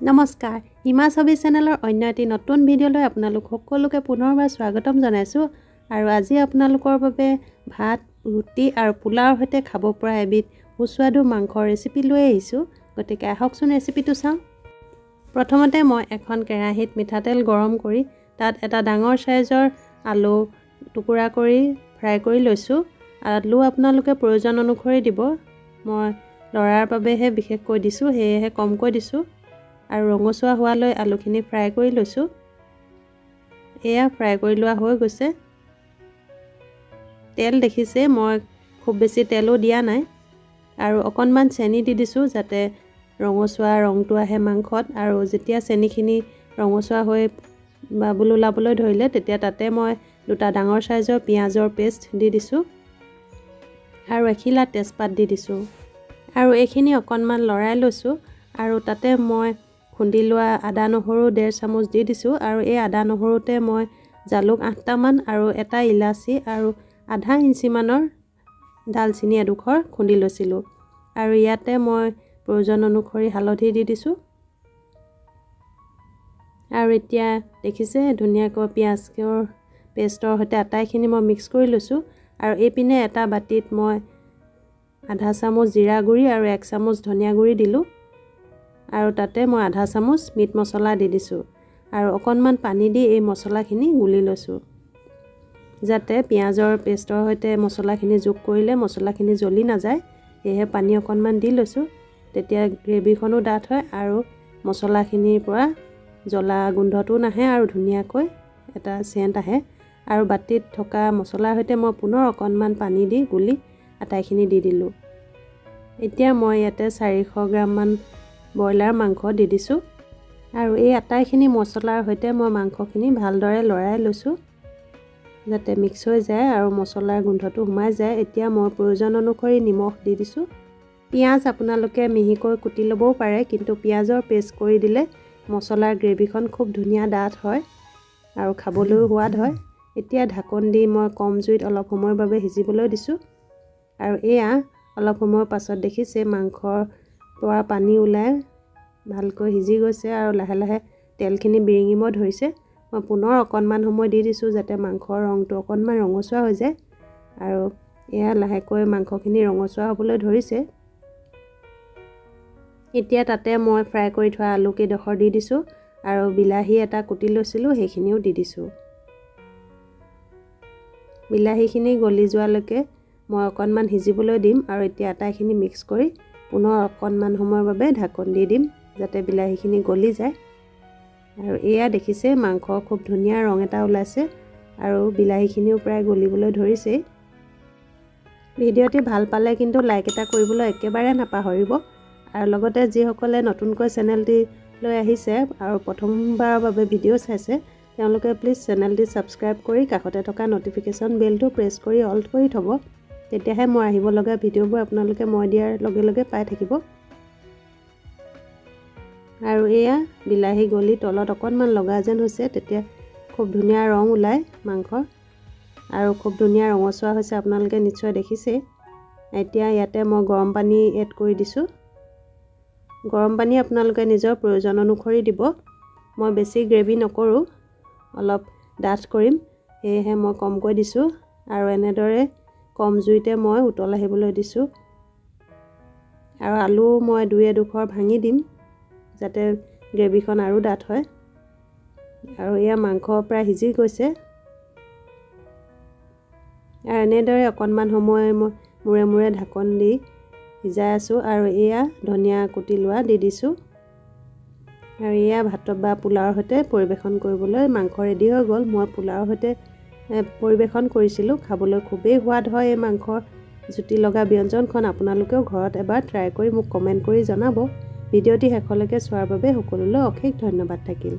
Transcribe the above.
নমস্কাৰ হিমা ছবি চেনেলৰ অন্য এটি নতুন ভিডিঅ'লৈ আপোনালোক সকলোকে পুনৰবাৰ স্বাগতম জনাইছোঁ আৰু আজি আপোনালোকৰ বাবে ভাত ৰুটি আৰু পোলাওৰ সৈতে খাব পৰা এবিধ সুস্বাদু মাংসৰ ৰেচিপি লৈ আহিছোঁ গতিকে আহকচোন ৰেচিপিটো চাওঁ প্ৰথমতে মই এখন কেৰাহীত মিঠাতেল গৰম কৰি তাত এটা ডাঙৰ সাইজৰ আলু টুকুৰা কৰি ফ্ৰাই কৰি লৈছোঁ আলু আপোনালোকে প্ৰয়োজন অনুসৰি দিব মই লৰাৰ বাবেহে বিশেষকৈ দিছোঁ সেয়েহে কমকৈ দিছোঁ আৰু ৰঙচুৱা হোৱালৈ আলুখিনি ফ্ৰাই কৰি লৈছোঁ এয়া ফ্ৰাই কৰি লোৱা হৈ গৈছে তেল দেখিছে মই খুব বেছি তেলো দিয়া নাই আৰু অকণমান চেনি দি দিছোঁ যাতে ৰঙচুৱা ৰংটো আহে মাংসত আৰু যেতিয়া চেনিখিনি ৰঙচুৱা হৈ বাবুল ওলাবলৈ ধৰিলে তেতিয়া তাতে মই দুটা ডাঙৰ সাইজৰ পিঁয়াজৰ পেষ্ট দি দিছোঁ আৰু এখিলা তেজপাত দি দিছোঁ আৰু এইখিনি অকণমান লৰাই লৈছোঁ আৰু তাতে মই খুন্দি লোৱা আদা নহৰু 1.5 চামুচ দি দিছোঁ আৰু এই আদা নহৰুতে মই জালুক 8টামান আৰু এটা ইলাচি আৰু আধা ইঞ্চিমানৰ দালচিনি এডোখৰ খুন্দি লৈছিলোঁ আৰু ইয়াতে মই প্ৰয়োজন অনুসৰি হালধি দি দিছোঁ আৰু এতিয়া দেখিছে ধুনীয়াকৈ পিঁয়াজৰ পেষ্টৰ সৈতে আটাইখিনি মই মিক্স কৰি লৈছোঁ আৰু এইপিনে এটা বাটিত মই আধা চামুচ জিৰা গুড়ি আৰু 1 চামুচ ধনিয়া গুড়ি দিলোঁ আৰু তাতে মই আধা চামুচ মিট মছলা দি দিছোঁ আৰু অকণমান পানী দি এই মছলাখিনি গুলি লৈছোঁ যাতে পিঁয়াজৰ পেষ্টৰ সৈতে মছলাখিনি যোগ কৰিলে মছলাখিনি জ্বলি নাযায় সেয়েহে পানী অকণমান দি লৈছোঁ তেতিয়া গ্ৰেভিখনো ডাঠ হয় আৰু মছলাখিনিৰ পৰা জ্বলা গোন্ধটো নাহে আৰু ধুনীয়াকৈ এটা চেণ্ট আহে আৰু বাটিত থকা মছলাৰ সৈতে মই পুনৰ অকণমান পানী দি গুলি আটাইখিনি দি দিলোঁ এতিয়া মই ইয়াতে 400 গ্ৰামমান ব্ৰইলাৰ মাংস দি দিছোঁ আৰু এই আটাইখিনি মছলাৰ সৈতে মই মাংসখিনি ভালদৰে লৰাই লৈছোঁ যাতে মিক্স হৈ যায় আৰু মছলাৰ গোন্ধটো সোমাই যায় এতিয়া মই প্ৰয়োজন অনুসৰি নিমখ দি দিছোঁ পিঁয়াজ আপোনালোকে মিহিকৈ কুটি ল'বও পাৰে কিন্তু পিঁয়াজৰ পেষ্ট কৰি দিলে মছলাৰ গ্ৰেভিখন খুব ধুনীয়া ডাঠ হয় আৰু খাবলৈও সোৱাদ হয় এতিয়া ঢাকন দি মই কম জুইত অলপ সময়ৰ বাবে সিজিবলৈ দিছোঁ আৰু এয়া অলপ সময়ৰ পাছত দেখিছে মাংসৰ পৰা পানী ওলাই ভালকৈ সিজি গৈছে আৰু লাহে লাহে তেলখিনি বিৰিঙিব ধৰিছে মই পুনৰ অকণমান সময় দি দিছোঁ যাতে মাংসৰ ৰংটো অকণমান ৰঙচুৱা হৈ যায় আৰু এয়া লাহেকৈ মাংসখিনি ৰঙচুৱা হ'বলৈ ধৰিছে এতিয়া তাতে মই ফ্ৰাই কৰি থোৱা আলু কেইডোখৰ দি দিছোঁ আৰু বিলাহী এটা কুটি লৈছিলোঁ সেইখিনিও দি দিছোঁ বিলাহীখিনি গলি যোৱালৈকে মই অকণমান সিজিবলৈ দিম আৰু এতিয়া আটাইখিনি মিক্স কৰি পুনৰ অকণমান সময়ৰ বাবে ঢাকন দি দিম যাতে বিলাহীখিনি গলি যায় আৰু এয়া দেখিছে মাংস খুব ধুনীয়া ৰং এটা ওলাইছে আৰু বিলাহীখিনিও প্ৰায় গলিবলৈ ধৰিছে ভিডিঅ'টি ভাল পালে কিন্তু লাইক এটা কৰিবলৈ একেবাৰে নাপাহৰিব আৰু লগতে যিসকলে নতুনকৈ চেনেলটি লৈ আহিছে আৰু প্ৰথমবাৰৰ বাবে ভিডিঅ' চাইছে তেওঁলোকে প্লিজ চেনেলটি ছাবস্ক্ৰাইব কৰি কাষতে থকা নটিফিকেশ্যন বেলটো প্ৰেছ কৰি অল কৰি থ'ব তেতিয়াহে মই আহিব লগা ভিডিঅ'বোৰ আপোনালোকে মই দিয়াৰ লগে লগে পাই থাকিব আৰু এয়া বিলাহী গলি তলত অকণমান লগা যেন হৈছে তেতিয়া খুব ধুনীয়া ৰং ওলায় মাংসৰ আৰু খুব ধুনীয়া ৰঙচুৱা হৈছে আপোনালোকে নিশ্চয় দেখিছে এতিয়া ইয়াতে মই গৰম পানী এড কৰি দিছোঁ গৰম পানী আপোনালোকে নিজৰ প্ৰয়োজন অনুসৰি দিব মই বেছি গ্ৰেভি নকৰোঁ অলপ ডাঠ কৰিম সেয়েহে মই কমকৈ দিছোঁ আৰু এনেদৰে কম জুইতে মই উতল আহিবলৈ দিছোঁ আৰু আলু মই 2-2 ভাঙি দিম যাতে গ্ৰেভিখন আৰু ডাঠ হয় আৰু এয়া মাংস প্ৰায় সিজি গৈছে আৰু এনেদৰে অকণমান সময় মই মূৰে মূৰে ঢাকন দি সিজাই আছোঁ আৰু এয়া ধনিয়া কুটি লোৱা দি দিছোঁ আৰু এয়া ভাত বা পোলাওৰ সৈতে পৰিৱেশন কৰিবলৈ মাংস ৰেডি হৈ গ'ল মই পোলাওৰ সৈতে পৰিৱেশন কৰিছিলোঁ খাবলৈ খুবেই সোৱাদ হয় এই মাংসৰ জুতি লগা ব্যঞ্জনখন আপোনালোকেও ঘৰত এবাৰ ট্ৰাই কৰি মোক কমেণ্ট কৰি জনাব ভিডিঅ'টি শেষলৈকে চোৱাৰ বাবে সকলোলৈ অশেষ ধন্যবাদ থাকিল